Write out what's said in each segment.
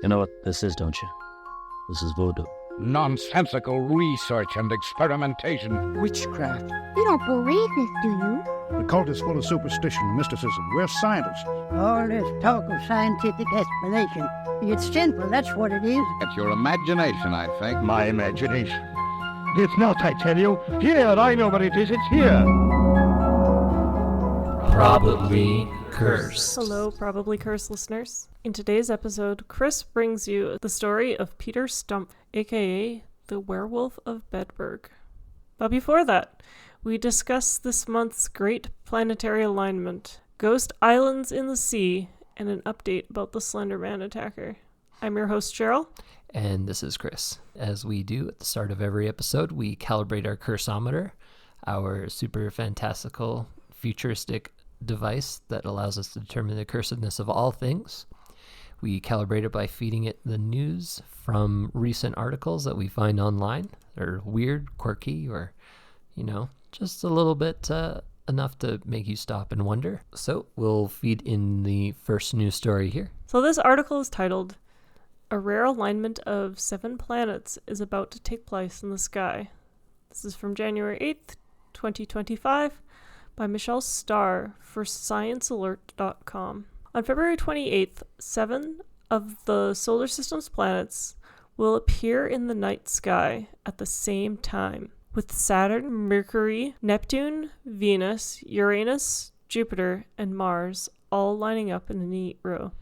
You know what this is, don't you? This is voodoo. Nonsensical research and experimentation. Witchcraft. You don't believe this, do you? The cult is full of superstition and mysticism. We're scientists. All this talk of scientific explanation. It's simple, that's what it is. It's your imagination, I think. My imagination. It's not, I tell you. Here, I know what it is. It's here. Probably Cursed. Hello, Probably Cursed listeners. In today's episode, Chris brings you the story of Peter Stumpp, aka the Werewolf of Bedburg. But before that, we discuss this month's great planetary alignment, ghost islands in the sea, and an update about the Slender Man attacker. I'm your host, Cheryl. And this is Chris. As we do at the start of every episode, we calibrate our cursometer, our super fantastical, futuristic device that allows us to determine the cursedness of all things. We calibrate it by feeding it the news from recent articles that we find online. They're weird, quirky, or, just a little bit enough to make you stop and wonder. So we'll feed in the first news story here. So this article is titled, "A Rare Alignment of 7 Planets is About to Take Place in the Sky." This is from January 8th, 2025, by Michelle Starr for ScienceAlert.com. On February 28th, 7 of the solar system's planets will appear in the night sky at the same time, with Saturn, Mercury, Neptune, Venus, Uranus, Jupiter, and Mars all lining up in a neat row.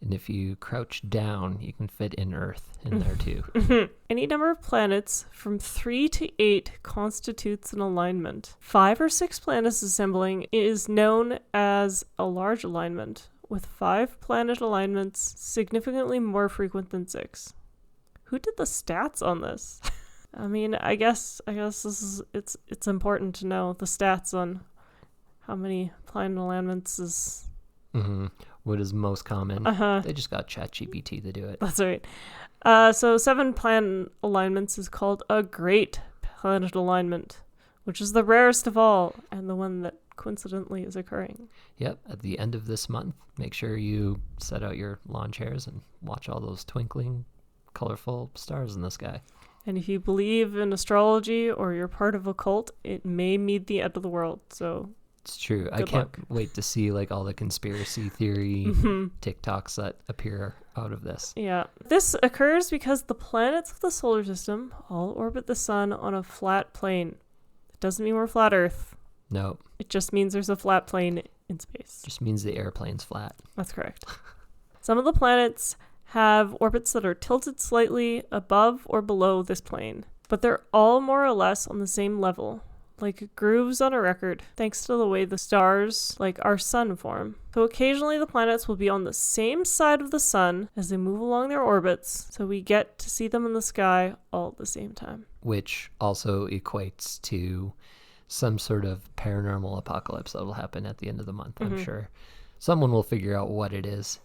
And if you crouch down, you can fit in Earth in there too. Any number of planets from 3 to 8 constitutes an alignment. 5 or 6 planets assembling is known as a large alignment, with 5 planet alignments significantly more frequent than 6. Who did the stats on this? I mean, I guess this is it's important to know the stats on how many planet alignments is. Mm-hmm. What is most common? They just got ChatGPT to do it. That's right. So 7 planet alignments is called a great planet alignment, which is the rarest of all and the one that coincidentally is occurring. Yep. At the end of this month, make sure you set out your lawn chairs and watch all those twinkling, colorful stars in the sky. And if you believe in astrology or you're part of a cult, it may mean the end of the world. So it's true. I can't wait to see all the conspiracy theory TikToks that appear out of this. Yeah. This occurs because the planets of the solar system all orbit the sun on a flat plane. It doesn't mean we're flat Earth. No. It just means there's a flat plane in space. Just means the airplane's flat. That's correct. Some of the planets have orbits that are tilted slightly above or below this plane, but they're all more or less on the same level, like grooves on a record, thanks to the way the stars, like our sun, form. So occasionally the planets will be on the same side of the sun as they move along their orbits, so we get to see them in the sky all at the same time. Which also equates to some sort of paranormal apocalypse that will happen at the end of the month, I'm sure. Someone will figure out what it is.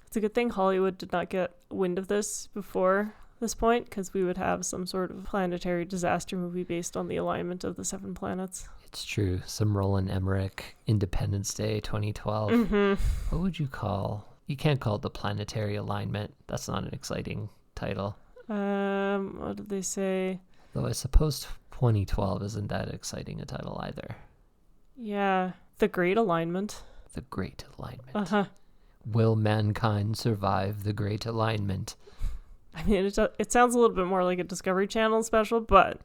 It's a good thing Hollywood did not get wind of this before this point, because we would have some sort of planetary disaster movie based on the alignment of the 7 planets. It's true. Some Roland Emmerich, Independence Day 2012. What would you call? You can't call it the planetary alignment. That's not an exciting title. What did they say? Though I suppose 2012 isn't that exciting a title either. Yeah, the Great Alignment. The Great Alignment. Will mankind survive the Great Alignment? I mean, it sounds a little bit more like a Discovery Channel special, but...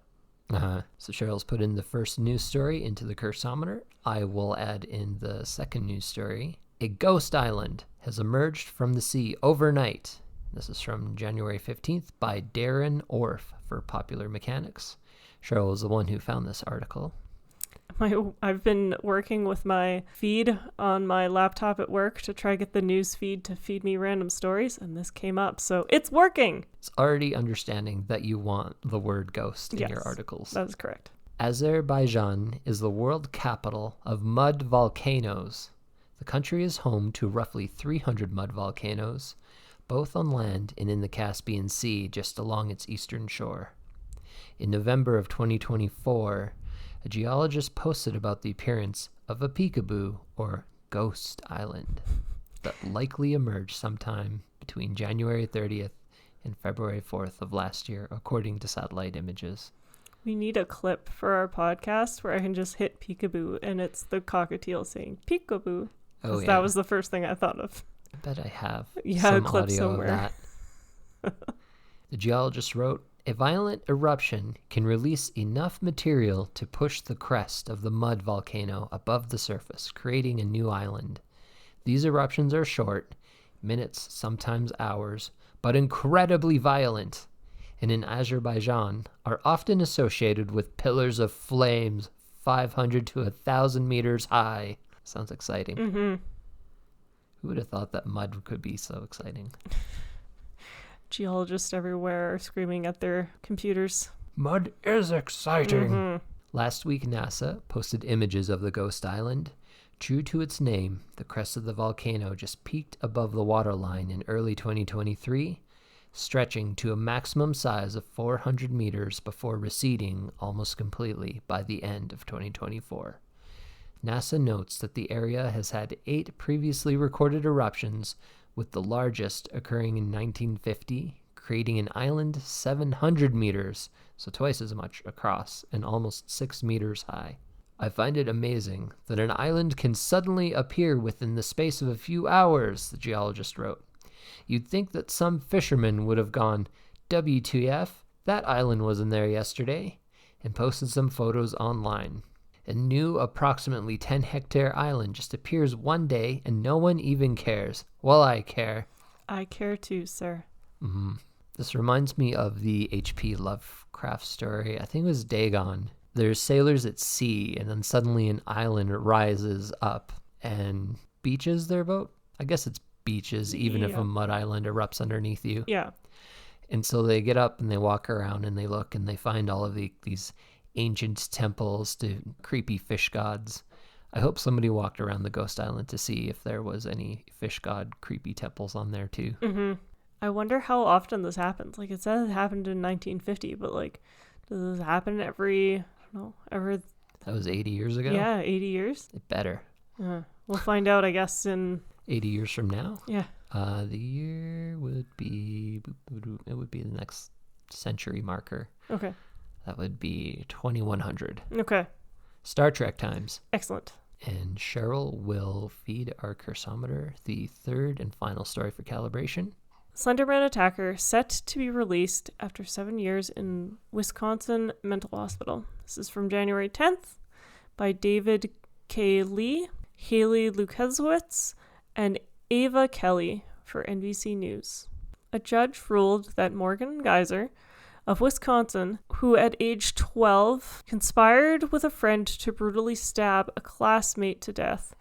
So Cheryl's put in the first news story into the cursometer. I will add in the second news story. A ghost island has emerged from the sea overnight. This is from January 15th by Darren Orff for Popular Mechanics. Cheryl was the one who found this article. I've been working with my feed on my laptop at work to try to get the news feed to feed me random stories, and this came up, so it's working. It's already understanding that you want the word ghost in your articles. That is correct. Azerbaijan is the world capital of mud volcanoes. The country is home to roughly 300 mud volcanoes, both on land and in the Caspian Sea just along its eastern shore. In November of 2024, a geologist posted about the appearance of a peekaboo, or ghost island. that likely emerged sometime between January 30th and February 4th of last year, according to satellite images. We need a clip for our podcast where I can just hit peekaboo and it's the cockatiel saying peekaboo. Oh, yeah. That was the first thing I thought of. I bet I have A some clip audio somewhere. of that. The geologist wrote, "A violent eruption can release enough material to push the crest of the mud volcano above the surface, creating a new island. These eruptions are short, minutes, sometimes hours, but incredibly violent, and in Azerbaijan are often associated with pillars of flames 500 to 1,000 meters high." Sounds exciting. Mm-hmm. Who would have thought that mud could be so exciting? Geologists everywhere are screaming at their computers. Mud is exciting. Mhm. Last week, NASA posted images of the ghost island. True to its name, the crest of the volcano just peaked above the waterline in early 2023, stretching to a maximum size of 400 meters before receding almost completely by the end of 2024. NASA notes that the area has had 8 previously recorded eruptions, with the largest occurring in 1950, creating an island 700 meters, so twice as much across, and almost 6 meters high. "I find it amazing that an island can suddenly appear within the space of a few hours," the geologist wrote. "You'd think that some fisherman would have gone, 'WTF, that island wasn't there yesterday,' and posted some photos online. A new approximately 10-hectare island just appears one day and no one even cares. Well, I care." I care too, sir. This reminds me of the H.P. Lovecraft story. I think it was Dagon. There's sailors at sea, and then suddenly an island rises up and beaches their boat. I guess it's beaches, even if Yeah. a mud island erupts underneath you. Yeah. And so they get up and they walk around and they look and they find all of these ancient temples to creepy fish gods. I hope somebody walked around the ghost island to see if there was any fish god creepy temples on there too. Mm-hmm. I wonder how often this happens. Like, it says it happened in 1950, but like, does this happen every That was 80 years ago? Yeah, 80 years? It better. We'll find out, I guess, in 80 years from now? Yeah. The year would be, it would be the next century marker. Okay. That would be 2100. Okay. Star Trek times. Excellent. And Cheryl will feed our cursometer the third and final story for calibration. Slender Man attacker set to be released after 7 years in Wisconsin mental hospital. This is from January 10th by David K. Lee, Haley Lukaszewicz, and Ava Kelly for NBC News. A judge ruled that Morgan Geyser of Wisconsin, who at age 12 conspired with a friend to brutally stab a classmate to death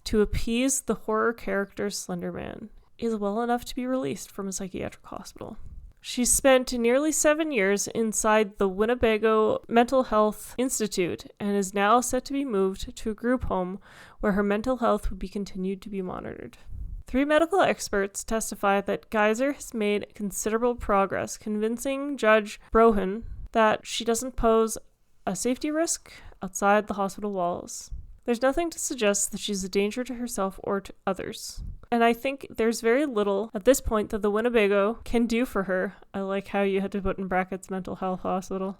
to appease the horror character Slender Man, is well enough to be released from a psychiatric hospital. She spent nearly 7 years inside the Winnebago Mental Health Institute and is now set to be moved to a group home where her mental health would be continued to be monitored. 3 medical experts testify that Geyser has made considerable progress convincing Judge Brohan that she doesn't pose a safety risk outside the hospital walls. There's nothing to suggest that she's a danger to herself or to others. And I think there's very little at this point that the Winnebago can do for her. I like how you had to put in brackets mental health hospital.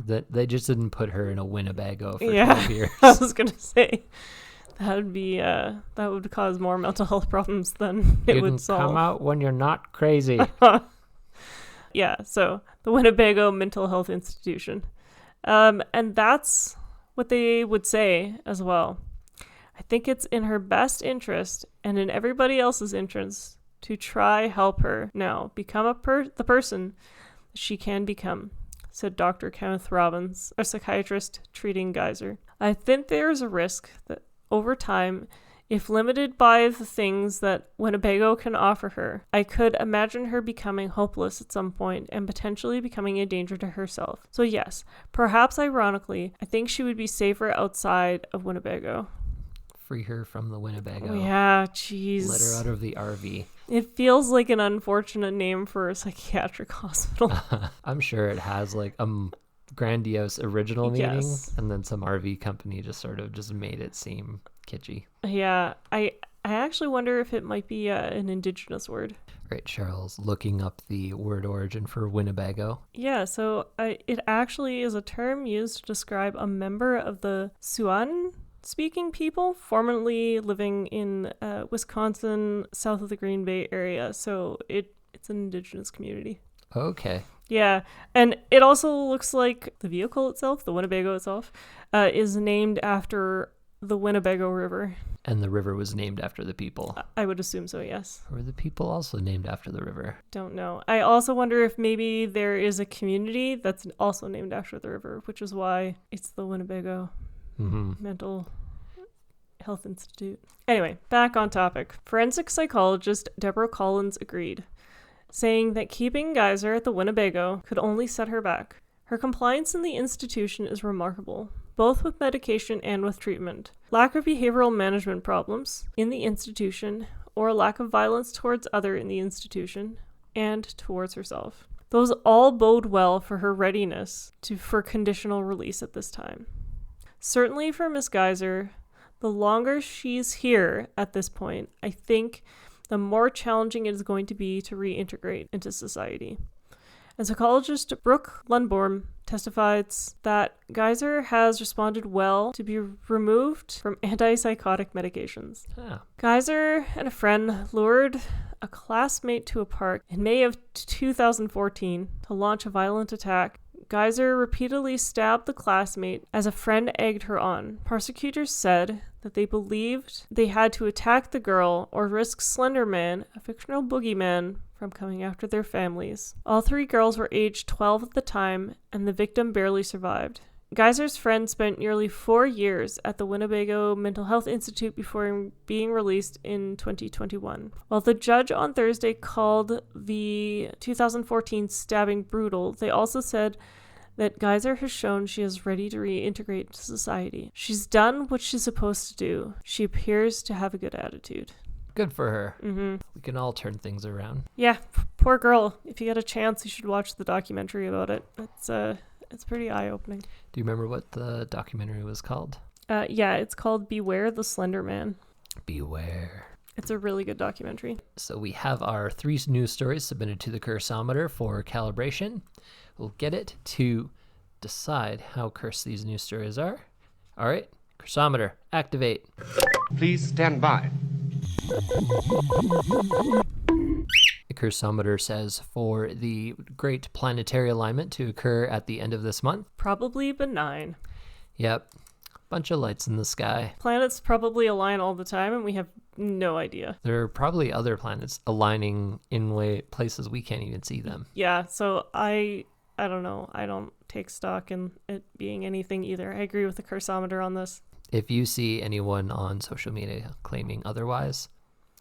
They just didn't put her in a Winnebago for 12 years. I was going to say. That would be, that would cause more mental health problems than it would solve. Come out when you're not crazy. Yeah, so the Winnebago Mental Health Institution. And that's what they would say as well. I think it's in her best interest and in everybody else's interest to try help her now become the person she can become, said Dr. Kenneth Robbins, a psychiatrist treating Geyser. I think there's a risk that over time, if limited by the things that Winnebago can offer her, I could imagine her becoming hopeless at some point and potentially becoming a danger to herself. So yes, perhaps ironically, I think she would be safer outside of Winnebago. Free her from the Winnebago. Yeah, jeez. Let her out of the RV. It feels like an unfortunate name for a psychiatric hospital. I'm sure it has like a grandiose original meaning, Yes. and then some RV company just sort of just made it seem kitschy. Yeah, I I actually wonder if it might be an indigenous word. Right, Charles, looking up the word origin for Winnebago. Yeah, so it actually is a term used to describe a member of the Siouan-speaking people formerly living in Wisconsin, south of the Green Bay area. So it's an indigenous community. Okay. Yeah, and it also looks like the vehicle itself, the Winnebago itself, is named after the Winnebago River. And the river was named after the people. I would assume so, yes. Were the people also named after the river? Don't know. I also wonder if maybe there is a community that's also named after the river, which is why it's the Winnebago Mental Health Institute. Anyway, back on topic. Forensic psychologist Deborah Collins agreed, saying that keeping Geyser at the Winnebago could only set her back. Her compliance in the institution is remarkable, both with medication and with treatment. Lack of behavioral management problems in the institution, or lack of violence towards others in the institution, and towards herself. Those all bode well for her readiness for conditional release at this time. Certainly for Miss Geyser, the longer she's here at this point, I think the more challenging it is going to be to reintegrate into society. And psychologist Brooke Lundborm testifies that Geyser has responded well to be removed from antipsychotic medications. Geyser and a friend lured a classmate to a park in May of 2014 to launch a violent attack. Geyser repeatedly stabbed the classmate as a friend egged her on. Prosecutors said that they believed they had to attack the girl or risk Slender Man, a fictional boogeyman, from coming after their families. All three girls were aged 12 at the time, and the victim barely survived. Geyser's friend spent nearly 4 years at the Winnebago Mental Health Institute before being released in 2021. While the judge on Thursday called the 2014 stabbing brutal, they also said that Geyser has shown she is ready to reintegrate into society. She's done what she's supposed to do. She appears to have a good attitude. Good for her. We can all turn things around. Yeah, poor girl. If you get a chance, you should watch the documentary about it. It's pretty eye-opening. Do you remember what the documentary was called? Yeah, it's called Beware the Slender Man. Beware. It's a really good documentary. So we have our 3 news stories submitted to the Cursometer for calibration. We'll get it to decide how cursed these news stories are. All right, Cursometer, activate. Please stand by. The Cursometer says for the great planetary alignment to occur at the end of this month. Probably benign. Yep. Bunch of lights in the sky. Planets probably align all the time, and we have no idea. There are probably other planets aligning in places we can't even see them. Yeah, so I don't know. I don't take stock in it being anything either. I agree with the Cursometer on this. If you see anyone on social media claiming otherwise,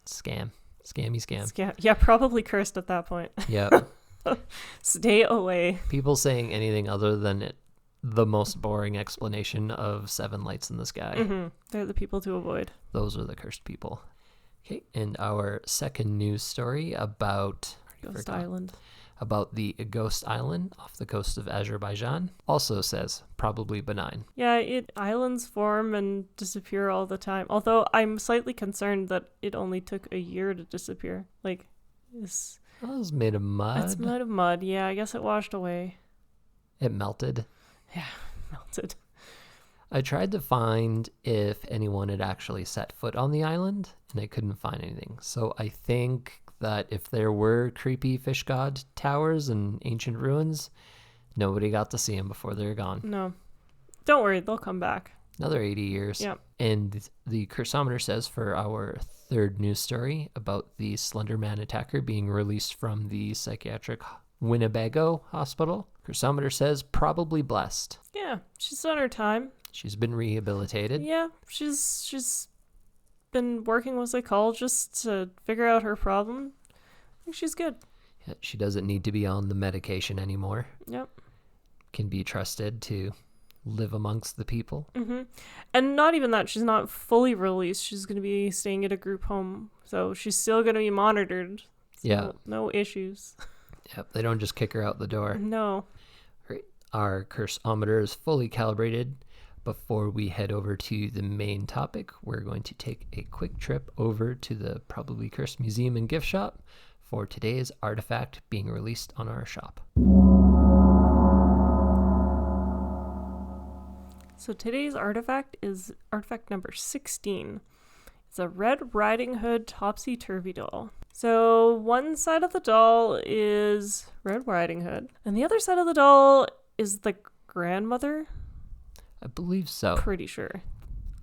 scam. Scam. Yeah, probably cursed at that point. Yep. Stay away. People saying anything other than the most boring explanation of 7 lights in the sky. They're the people to avoid. Those are the cursed people. Okay, and our second news story about Ghost Island. About the Ghost Island off the coast of Azerbaijan also says probably benign. Yeah, islands form and disappear all the time. Although I'm slightly concerned that it only took a year to disappear. Like, it was made of mud. It's made of mud. Yeah, I guess it washed away. It melted. Yeah, melted. I tried to find if anyone had actually set foot on the island, and I couldn't find anything. So I think that if there were creepy fish god towers and ancient ruins, nobody got to see them before they're gone. No. Don't worry, they'll come back. Another 80 years. Yep. And the Cursometer says for our third news story about the Slender Man attacker being released from the psychiatric Winnebago hospital, Cursometer says probably blessed. Yeah, she's done her time. She's been rehabilitated. Yeah, she's been working with psychologists to figure out her problem. I think she's good. Yeah, she doesn't need to be on the medication anymore. Yep. Can be trusted to live amongst the people. And not even that, she's not fully released. She's going to be staying at a group home. So she's still going to be monitored. So yeah. No issues. Yep, they don't just kick her out the door. No. Right. Our Cursometer is fully calibrated, Before we head over to the main topic, we're going to take a quick trip over to the Probably Cursed Museum and Gift Shop for today's artifact being released on our shop. So today's artifact is artifact number 16. It's a Red Riding Hood topsy-turvy doll. So one side of the doll is Red Riding Hood, and the other side of the doll is the grandmother. I believe so. Pretty sure.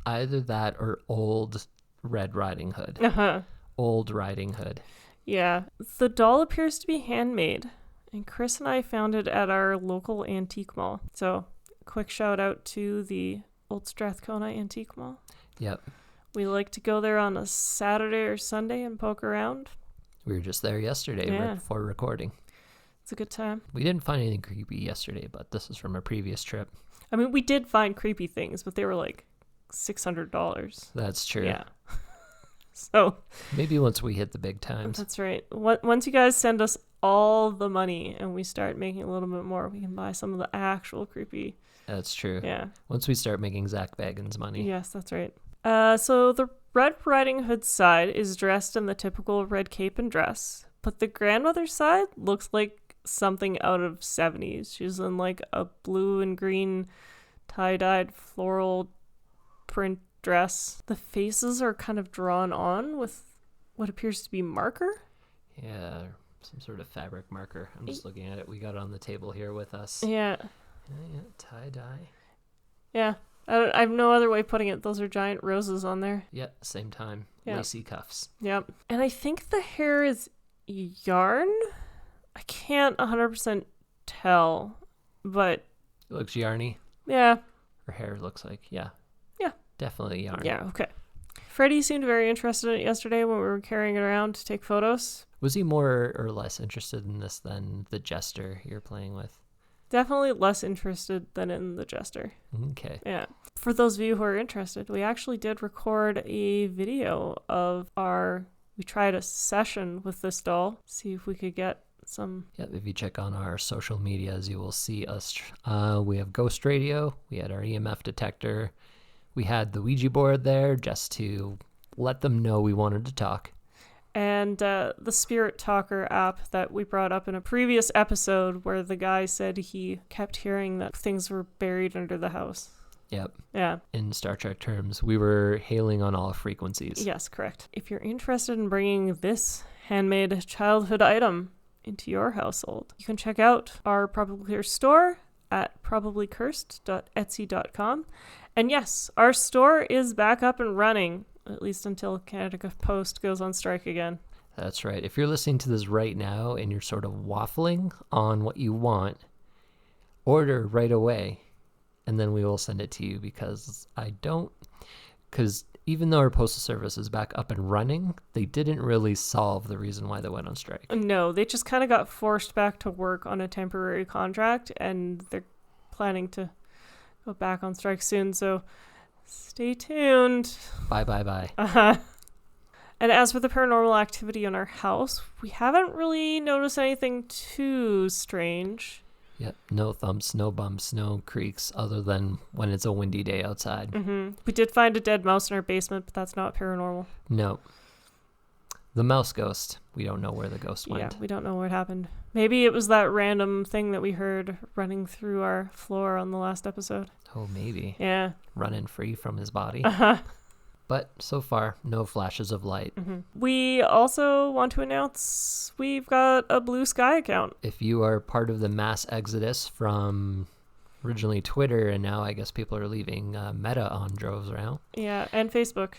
Either that or old Red Riding Hood. Uh-huh. Old Riding Hood. Yeah. The doll appears to be handmade, and Chris and I found it at our local antique mall. So, quick shout out to the Old Strathcona Antique Mall. Yep. We like to go there on a Saturday or Sunday and poke around. We were just there yesterday right before recording. It's a good time. We didn't find anything creepy yesterday, but this is from a previous trip. I mean, we did find creepy things, but they were like $600. That's true. Yeah. So maybe once we hit the big times. That's right. Once you guys send us all the money and we start making a little bit more, we can buy some of the actual creepy. That's true. Yeah. Once we start making Zach Baggins money. Yes, that's right. So the Red Riding Hood side is dressed in the typical red cape and dress, but the grandmother's side looks like something out of 70s. She's in like a blue and green tie-dyed floral print dress. The faces are kind of drawn on with what appears to be marker. Yeah, some sort of fabric marker. I'm just looking at it. We got it on the table here with us. Yeah. Yeah, tie-dye. Yeah. I have no other way of putting it. Those are giant roses on there. Yeah, same time. Yeah. Lacy cuffs. Yep. And I think the hair is yarn. I can't 100% tell, but... It looks yarny. Yeah. Her hair looks like, yeah. Yeah. Definitely yarn. Yeah, okay. Freddie seemed very interested in it yesterday when we were carrying it around to take photos. Was he more or less interested in this than the jester you're playing with? Definitely less interested than in the jester. Okay. Yeah. For those of you who are interested, we actually did record a video of we tried a session with this doll, see if we could get some... Yeah, if you check on our social medias, you will see us. We have Ghost Radio, we had our EMF detector, we had the Ouija board there just to let them know we wanted to talk. And the Spirit Talker app that we brought up in a previous episode where the guy said he kept hearing that things were buried under the house. Yep. Yeah. In Star Trek terms, we were hailing on all frequencies. Yes, correct. If you're interested in bringing this handmade childhood item into your household, you can check out our Probably Cursed store at probablycursed.etsy.com. And yes, our store is back up and running, at least until Canada Post goes on strike again. That's right. If you're listening to this right now and you're sort of waffling on what you want, order right away, and then we will send it to you because even though our postal service is back up and running, they didn't really solve the reason why they went on strike. No, they just kind of got forced back to work on a temporary contract, and they're planning to go back on strike soon, so stay tuned. Bye. Uh-huh. And as for the paranormal activity in our house, we haven't really noticed anything too strange. Yep, no thumps, no bumps, no creaks, other than when it's a windy day outside. Mm-hmm. We did find a dead mouse in our basement, but that's not paranormal. No. The mouse ghost, we don't know where the ghost went. Yeah, we don't know what happened. Maybe it was that random thing that we heard running through our floor on the last episode. Oh, maybe. Yeah. Running free from his body. Uh-huh. But so far, no flashes of light. Mm-hmm. We also want to announce we've got a Blue Sky account. If you are part of the mass exodus from originally Twitter, and now I guess people are leaving Meta on droves around. Yeah, and Facebook.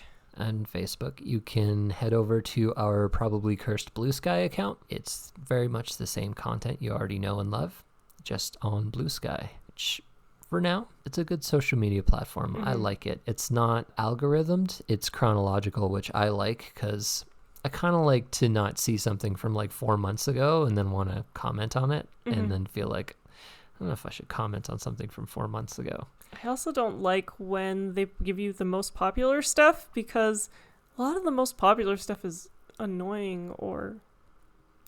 You can head over to our Probably Cursed Blue Sky account. It's very much the same content you already know and love, just on Blue Sky, which for now, it's a good social media platform. Mm-hmm. I like it. It's not algorithmed, it's chronological, which I like because I kind of like to not see something from like 4 months ago and then want to comment on it and then feel like, I don't know if I should comment on something from 4 months ago. I also don't like when they give you the most popular stuff because a lot of the most popular stuff is annoying or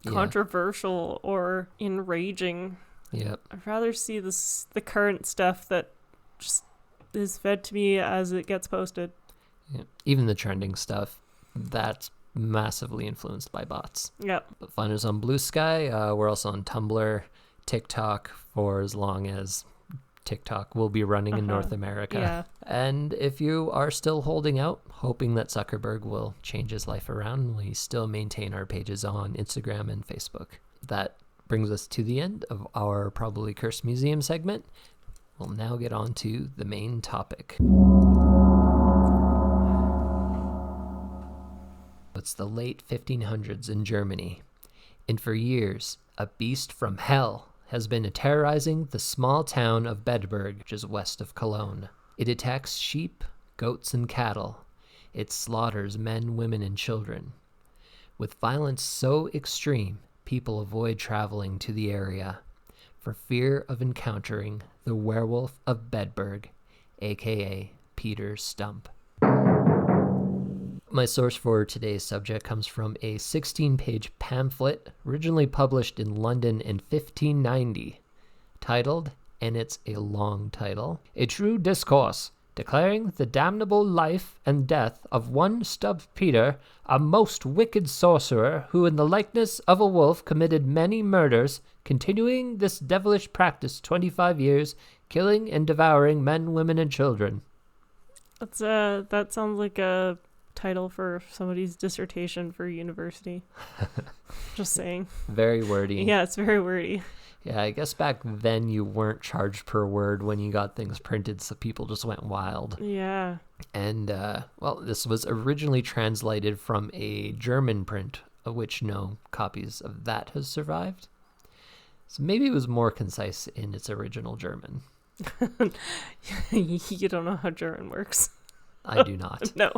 controversial or enraging. Yep. I'd rather see the current stuff that just is fed to me as it gets posted. Yeah. Even the trending stuff, that's massively influenced by bots. Yep. But find us on Blue Sky. We're also on Tumblr, TikTok, for as long as TikTok will be running in North America. Yeah. And if you are still holding out, hoping that Zuckerberg will change his life around, we still maintain our pages on Instagram and Facebook. That brings us to the end of our Probably Cursed Museum segment. We'll now get on to the main topic. It's the late 1500s in Germany, and for years, a beast from hell has been terrorizing the small town of Bedburg, which is west of Cologne. It attacks sheep, goats, and cattle. It slaughters men, women, and children. With violence so extreme, people avoid traveling to the area for fear of encountering the Werewolf of Bedburg, aka Peter Stumpp. My source for today's subject comes from a 16-page pamphlet originally published in London in 1590, titled, and it's a long title, A True Discourse, declaring the damnable life and death of one Stumpp Peter, a most wicked sorcerer, who in the likeness of a wolf committed many murders, continuing this devilish practice 25 years, killing and devouring men, women, and children. That sounds like a title for somebody's dissertation for university. Just saying. Very wordy. Yeah, it's very wordy. Yeah, I guess back then you weren't charged per word when you got things printed, so people just went wild. Yeah. And, this was originally translated from a German print, of which no copies of that has survived. So maybe it was more concise in its original German. You don't know how German works. I do not. No.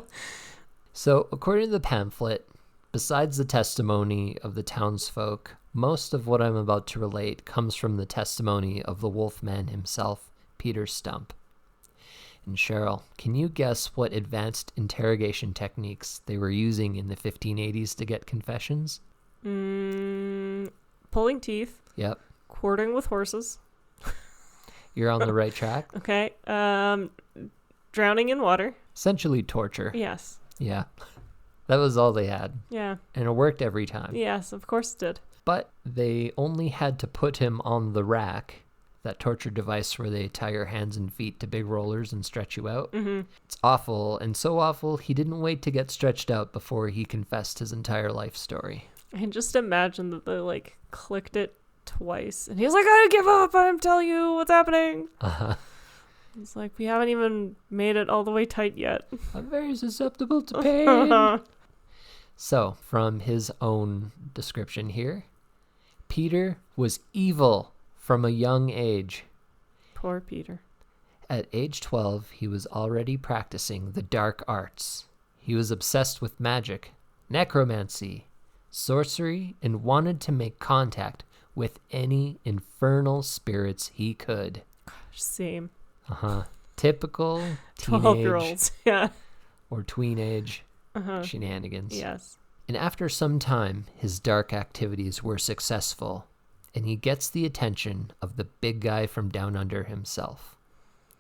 So, according to the pamphlet, besides the testimony of the townsfolk, most of what I'm about to relate comes from the testimony of the Wolfman himself, Peter Stumpp. And Cheryl, can you guess what advanced interrogation techniques they were using in the 1580s to get confessions? Pulling teeth. Yep. Quartering with horses. You're on the right track. Okay. Drowning in water. Essentially torture. Yes. Yeah. That was all they had. Yeah. And it worked every time. Yes, of course it did. But they only had to put him on the rack, that torture device where they tie your hands and feet to big rollers and stretch you out. Mm-hmm. It's awful, and so awful he didn't wait to get stretched out before he confessed his entire life story. I just imagine that they clicked it twice, and he was like, "I give up. I'm telling you what's happening." Uh-huh. It's like, we haven't even made it all the way tight yet. I'm very susceptible to pain. So, from his own description here, Peter was evil from a young age. Poor Peter. At age 12, he was already practicing the dark arts. He was obsessed with magic, necromancy, sorcery, and wanted to make contact with any infernal spirits he could. Same. Typical 12-year-olds. Yeah. Or tween-age shenanigans. Yes. And after some time, his dark activities were successful, and he gets the attention of the big guy from down under himself,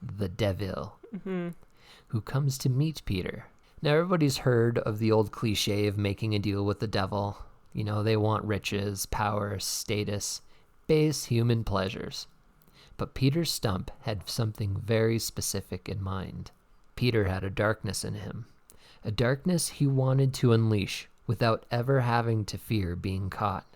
the devil, who comes to meet Peter. Now, everybody's heard of the old cliche of making a deal with the devil. You know, they want riches, power, status, base human pleasures. But Peter Stumpp had something very specific in mind. Peter had a darkness in him, a darkness he wanted to unleash without ever having to fear being caught.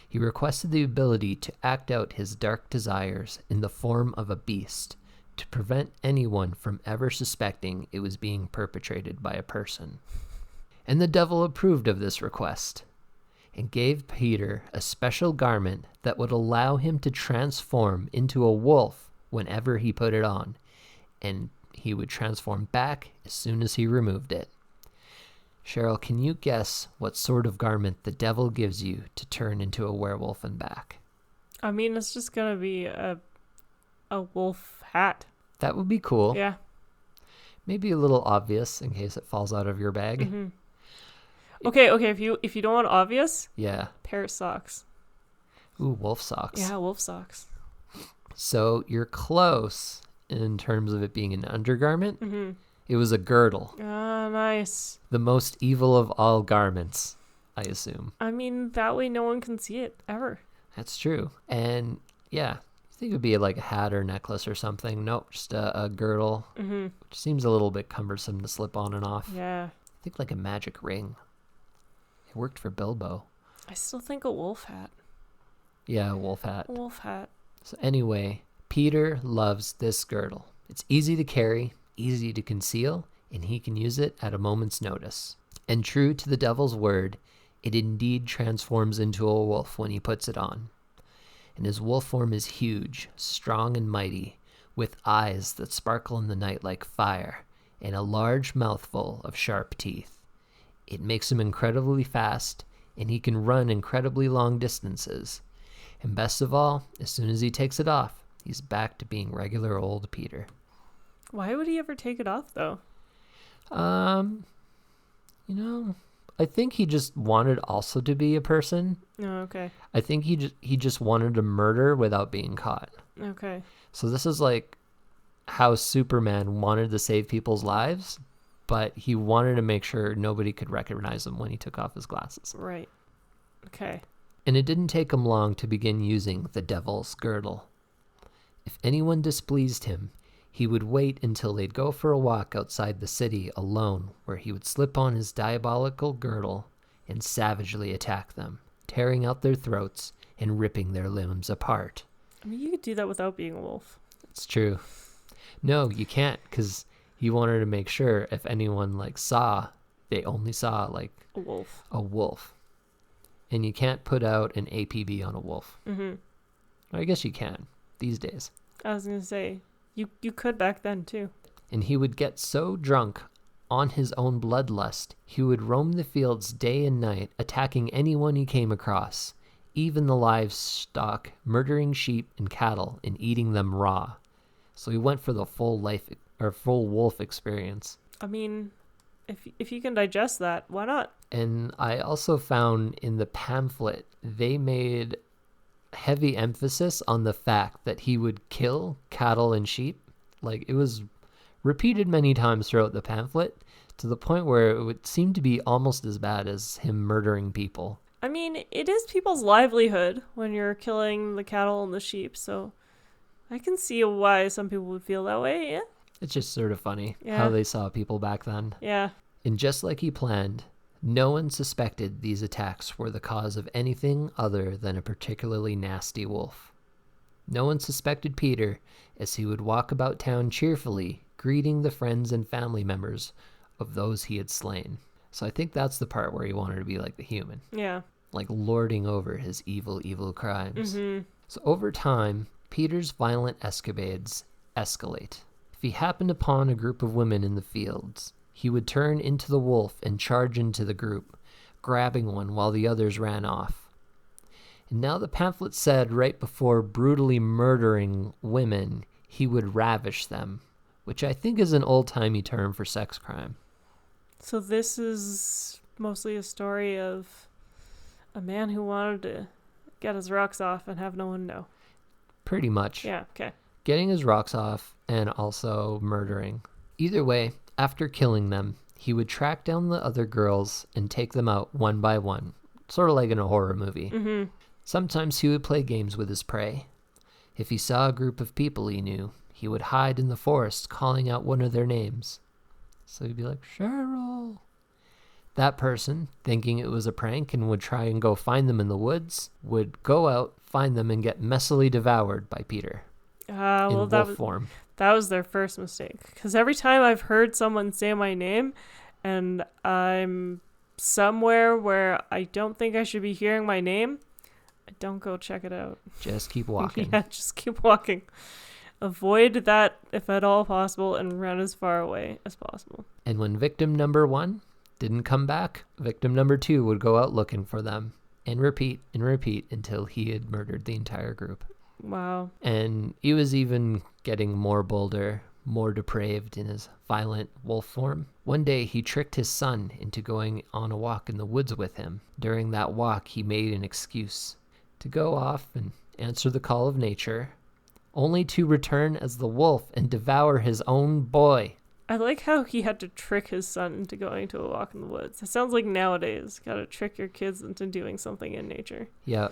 He requested the ability to act out his dark desires in the form of a beast to prevent anyone from ever suspecting it was being perpetrated by a person. And the devil approved of this request and gave Peter a special garment that would allow him to transform into a wolf whenever he put it on, and he would transform back as soon as he removed it. Cheryl, can you guess what sort of garment the devil gives you to turn into a werewolf and back? I mean, it's just gonna be a wolf hat. That would be cool. Yeah. Maybe a little obvious in case it falls out of your bag. Mm-hmm. Okay. If you don't want obvious, Yeah. pair of socks. Ooh, wolf socks. Yeah, wolf socks. So you're close in terms of it being an undergarment. Mm-hmm. It was a girdle. Ah, nice. The most evil of all garments, I assume. I mean, that way no one can see it, ever. That's true. And yeah, I think it would be like a hat or necklace or something. Nope, just a girdle, Mm-hmm. which seems a little bit cumbersome to slip on and off. Yeah. I think like a magic ring. It worked for Bilbo. I still think a wolf hat. Yeah, a wolf hat. A wolf hat. So anyway, Peter loves this girdle. It's easy to carry, easy to conceal, and he can use it at a moment's notice. And true to the devil's word, it indeed transforms into a wolf when he puts it on. And his wolf form is huge, strong and mighty, with eyes that sparkle in the night like fire, and a large mouthful of sharp teeth. It makes him incredibly fast, and he can run incredibly long distances. And best of all, as soon as he takes it off, he's back to being regular old Peter. Why would he ever take it off, though? I think he just wanted also to be a person. Oh, okay. I think he just wanted to murder without being caught. Okay. So this is like how Superman wanted to save people's lives, but he wanted to make sure nobody could recognize him when he took off his glasses. Right. Okay. And it didn't take him long to begin using the devil's girdle. If anyone displeased him, he would wait until they'd go for a walk outside the city alone, where he would slip on his diabolical girdle and savagely attack them, tearing out their throats and ripping their limbs apart. I mean, you could do that without being a wolf. It's true. No, you can't, because he wanted to make sure if anyone saw, they only saw A wolf. a wolf. And you can't put out an APB on a wolf. Mm-hmm. I guess you can these days. I was going to say, you could back then, too. And he would get so drunk on his own bloodlust, he would roam the fields day and night, attacking anyone he came across, even the livestock, murdering sheep and cattle and eating them raw. So he went for the full wolf experience. I mean, if you can digest that, why not? And I also found in the pamphlet, they made heavy emphasis on the fact that he would kill cattle and sheep. It was repeated many times throughout the pamphlet, to the point where it would seem to be almost as bad as him murdering people. I mean, it is people's livelihood when you're killing the cattle and the sheep, so I can see why some people would feel that way, yeah? It's just sort of funny Yeah. how they saw people back then. Yeah. And just like he planned, no one suspected these attacks were the cause of anything other than a particularly nasty wolf. No one suspected Peter, as he would walk about town cheerfully, greeting the friends and family members of those he had slain. So I think that's the part where he wanted to be like the human. Yeah. Lording over his evil crimes. Mm-hmm. So over time, Peter's violent escapades escalate. If he happened upon a group of women in the fields, he would turn into the wolf and charge into the group, grabbing one while the others ran off. And now the pamphlet said right before brutally murdering women, he would ravish them, which I think is an old-timey term for sex crime. So this is mostly a story of a man who wanted to get his rocks off and have no one know. Pretty much. Yeah, okay. Getting his rocks off and also murdering. Either way, after killing them, he would track down the other girls and take them out one by one, sort of like in a horror movie. Mm-hmm. Sometimes he would play games with his prey. If he saw a group of people he knew, he would hide in the forest calling out one of their names. So he'd be like, Cheryl. That person, thinking it was a prank and would try and go find them in the woods, would go out, find them, and get messily devoured by Peter. In wolf form. That was their first mistake. Because every time I've heard someone say my name and I'm somewhere where I don't think I should be hearing my name, I don't go check it out. Just keep walking. Yeah, just keep walking. Avoid that if at all possible and run as far away as possible. And when victim number 1 didn't come back, victim number 2 would go out looking for them and repeat until he had murdered the entire group. Wow. And he was even getting more bolder, more depraved in his violent wolf form. One day he tricked his son into going on a walk in the woods with him. During that walk, he made an excuse to go off and answer the call of nature, only to return as the wolf and devour his own boy. I like how he had to trick his son into going to a walk in the woods. It sounds like nowadays, gotta trick your kids into doing something in nature. Yeah.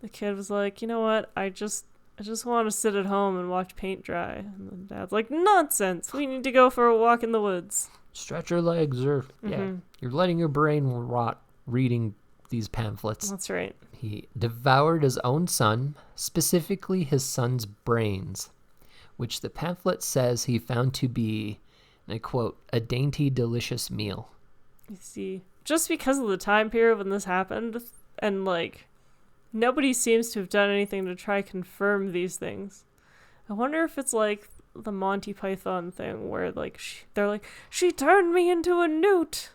The kid was like, you know what, I just want to sit at home and watch paint dry. And the dad's like, nonsense, we need to go for a walk in the woods. Stretch your legs, or yeah, you're letting your brain rot reading these pamphlets. That's right. He devoured his own son, specifically his son's brains, which the pamphlet says he found to be, and I quote, a dainty, delicious meal. You see, just because of the time period when this happened, and like, nobody seems to have done anything to try confirm these things. I wonder if it's like the Monty Python thing where like they're like, she turned me into a newt,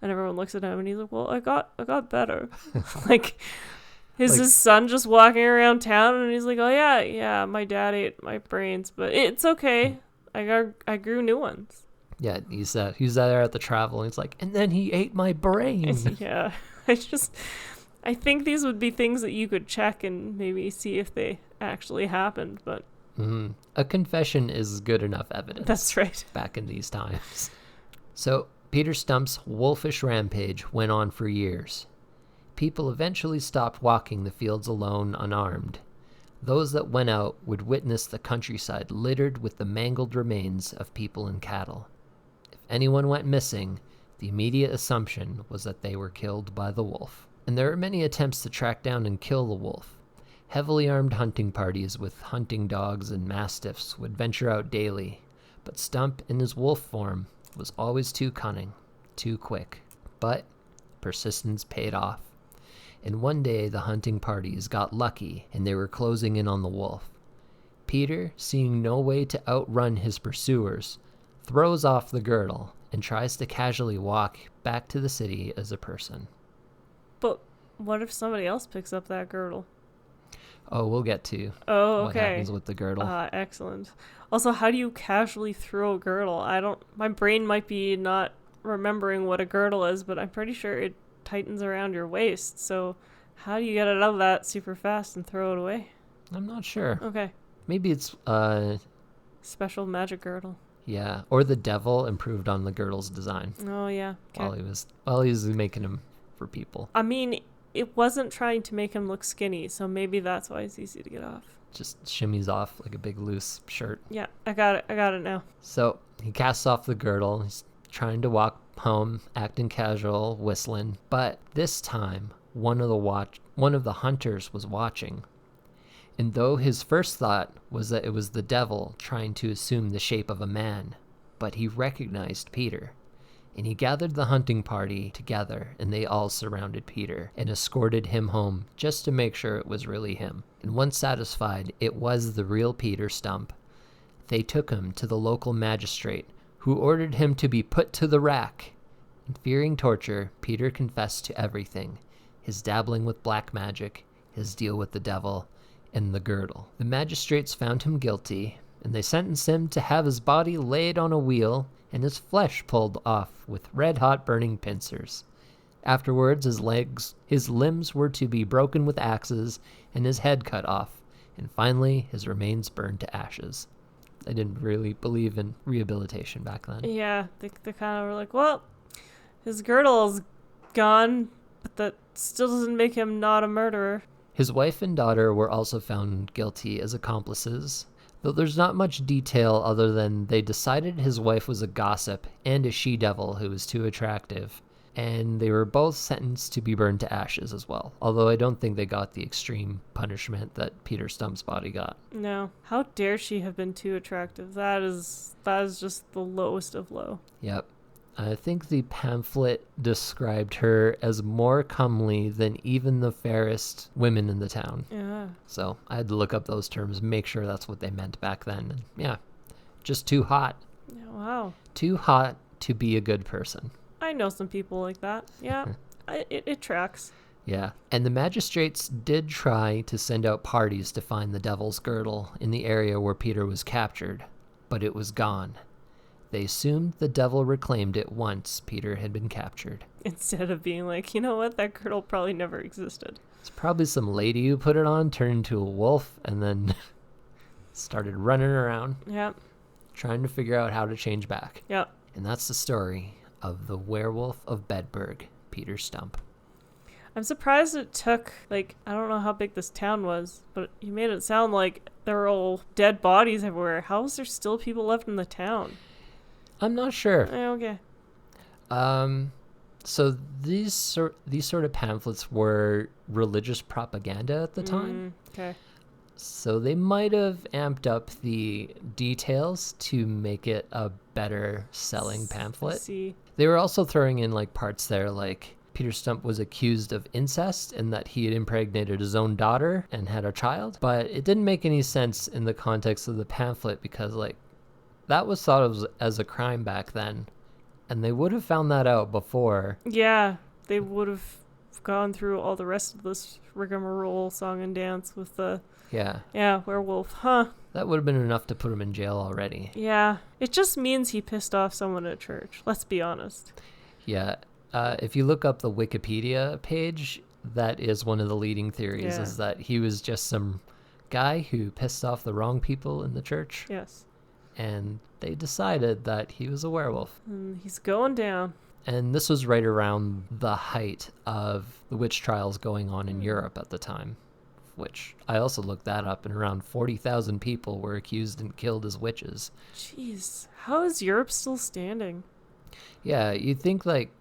and everyone looks at him and he's like, well, I got better. Like, his son just walking around town and he's like, oh yeah, my dad ate my brains, but it's okay. I grew new ones. Yeah, he's there at the travel and he's like, and then he ate my brain. Yeah, I think these would be things that you could check and maybe see if they actually happened, but a confession is good enough evidence. That's right. Back in these times. So Peter Stump's wolfish rampage went on for years. People eventually stopped walking the fields alone, unarmed. Those that went out would witness the countryside littered with the mangled remains of people and cattle. If anyone went missing, the immediate assumption was that they were killed by the wolf. And there were many attempts to track down and kill the wolf. Heavily armed hunting parties with hunting dogs and mastiffs would venture out daily, but Stumpp in his wolf form was always too cunning, too quick. But persistence paid off. And one day the hunting parties got lucky and they were closing in on the wolf. Peter, seeing no way to outrun his pursuers, throws off the girdle and tries to casually walk back to the city as a person. But what if somebody else picks up that girdle? Oh, we'll get to what happens with the girdle. Excellent. Also, how do you casually throw a girdle? My brain might be not remembering what a girdle is, but I'm pretty sure it tightens around your waist. So how do you get it out of that super fast and throw it away? I'm not sure. Okay. Maybe it's special magic girdle. Yeah, or the devil improved on the girdle's design. Oh yeah. Okay. While he was making them for people. I mean, it wasn't trying to make him look skinny, so maybe that's why it's easy to get off. Just shimmies off like a big loose shirt. Yeah, I got it now. So he casts off the girdle. He's trying to walk home, acting casual, whistling. But this time, one of the hunters was watching. And though his first thought was that it was the devil trying to assume the shape of a man, but he recognized Peter. And he gathered the hunting party together, and they all surrounded Peter and escorted him home just to make sure it was really him. And once satisfied it was the real Peter Stumpp, they took him to the local magistrate, who ordered him to be put to the rack. And fearing torture, Peter confessed to everything: his dabbling with black magic, his deal with the devil, and the girdle. The magistrates found him guilty, and they sentenced him to have his body laid on a wheel and his flesh pulled off with red-hot burning pincers. Afterwards, his limbs were to be broken with axes and his head cut off, and finally his remains burned to ashes. They didn't really believe in rehabilitation back then. Yeah, they kind of were like, well, his girdle's gone, but that still doesn't make him not a murderer. His wife and daughter were also found guilty as accomplices, though there's not much detail other than they decided his wife was a gossip and a she-devil who was too attractive, and they were both sentenced to be burned to ashes as well, although I don't think they got the extreme punishment that Peter Stump's body got. No. How dare she have been too attractive? That is just the lowest of low. Yep. I think the pamphlet described her as more comely than even the fairest women in the town. Yeah. So I had to look up those terms, make sure that's what they meant back then. And yeah, just too hot. Yeah, wow. Too hot to be a good person. I know some people like that. Yeah, it tracks. Yeah, and the magistrates did try to send out parties to find the devil's girdle in the area where Peter was captured, but it was gone. They assumed the devil reclaimed it once Peter had been captured. Instead of being like, you know what, that girdle probably never existed. It's probably some lady who put it on, turned into a wolf, and then started running around Yep. trying to figure out how to change back. Yep. And that's the story of the Werewolf of Bedburg, Peter Stumpp. I'm surprised it took, like, I don't know how big this town was, but you made it sound like there were all dead bodies everywhere. How is there still people left in the town? I'm not sure. Okay. So these sort of pamphlets were religious propaganda at the time. Okay. So they might have amped up the details to make it a better selling pamphlet. See. They were also throwing in like parts there like Peter Stumpp was accused of incest and that he had impregnated his own daughter and had a child. But it didn't make any sense in the context of the pamphlet because like that was thought of as a crime back then. And they would have found that out before. Yeah, they would have gone through all the rest of this rigmarole song and dance with the werewolf. Huh. That would have been enough to put him in jail already. Yeah. It just means he pissed off someone at church. Let's be honest. Yeah. If you look up the Wikipedia page, that is one of the leading theories, is that he was just some guy who pissed off the wrong people in the church. Yes. And they decided that he was a werewolf. He's going down. And this was right around the height of the witch trials going on in Europe at the time, which I also looked that up, and around 40,000 people were accused and killed as witches. Jeez. How is Europe still standing? Yeah, you'd think like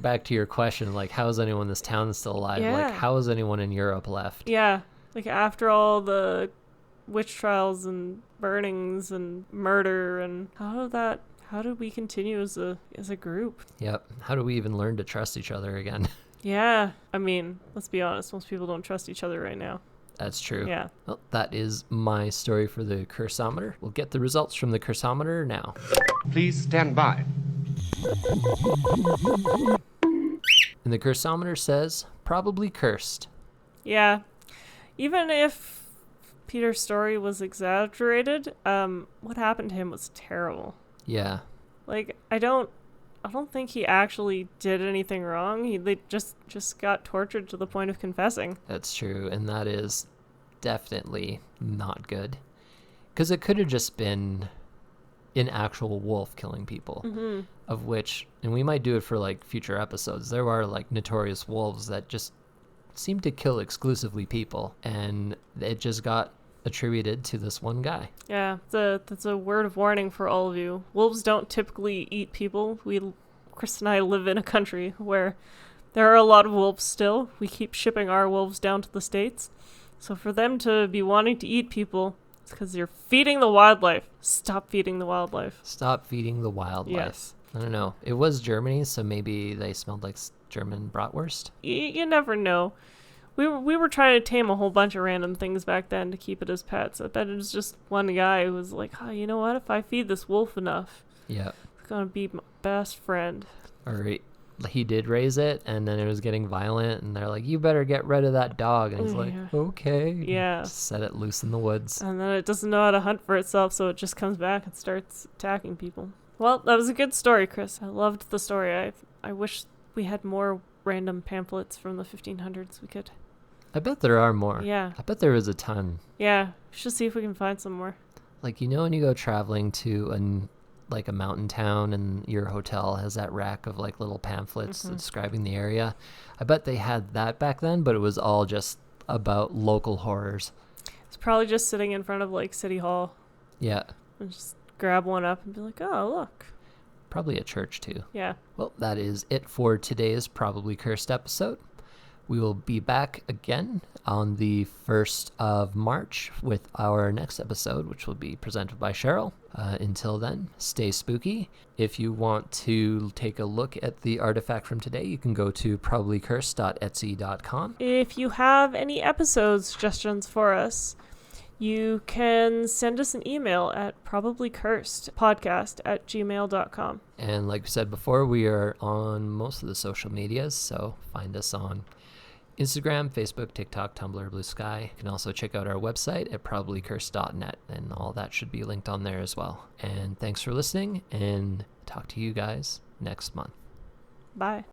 back to your question, like how is anyone in this town still alive? Yeah. Like how is anyone in Europe left? Yeah. Like after all the witch trials and burnings and murder, and how do we continue as a group? Yep. How do we even learn to trust each other again? Yeah. I mean, let's be honest, most people don't trust each other right now. That's true. Yeah. Well, that is my story for the cursometer. We'll get the results from the cursometer now. Please stand by. And the cursometer says, probably cursed. Yeah. Even if Peter's story was exaggerated, what happened to him was terrible. Yeah. Like, I don't think he actually did anything wrong. They just got tortured to the point of confessing. That's true, and that is definitely not good. Because it could have just been an actual wolf killing people, of which, and we might do it for like future episodes, there are like notorious wolves that just seem to kill exclusively people, and it just got attributed to this one guy. Yeah, that's a word of warning for all of you. Wolves don't typically eat people. Chris and I live in a country where there are a lot of wolves still. We keep shipping our wolves down to the States. So for them to be wanting to eat people, it's because you're feeding the wildlife. Stop feeding the wildlife. Stop feeding the wildlife. Yes. I don't know. It was Germany, so maybe they smelled like German bratwurst. You never know. We were trying to tame a whole bunch of random things back then to keep it as pets. I bet it was just one guy who was like, oh, you know what? If I feed this wolf enough, yeah, it's going to be my best friend. Or he did raise it, and then it was getting violent, and they're like, you better get rid of that dog. And he's like, okay. Yeah. Just set it loose in the woods. And then it doesn't know how to hunt for itself, so it just comes back and starts attacking people. Well, that was a good story, Chris. I loved the story. I wish we had more random pamphlets from the 1500s we could. I bet there are more. Yeah. I bet there is a ton. Yeah. We should see if we can find some more. Like, you know, when you go traveling to a mountain town and your hotel has that rack of like little pamphlets describing the area. I bet they had that back then, but it was all just about local horrors. It's probably just sitting in front of like City Hall. Yeah. And just grab one up and be like, oh, look. Probably a church too. Yeah. Well, that is it for today's Probably Cursed episode. We will be back again on the 1st of March with our next episode, which will be presented by Cheryl. Until then, stay spooky. If you want to take a look at the artifact from today, you can go to probablycursed.etsy.com. If you have any episode suggestions for us, you can send us an email at probablycursedpodcast@gmail.com. And like we said before, we are on most of the social medias, so find us on Instagram, Facebook, TikTok, Tumblr, Blue Sky. You can also check out our website at probablycursed.net, and all that should be linked on there as well. And thanks for listening, and talk to you guys next month. Bye.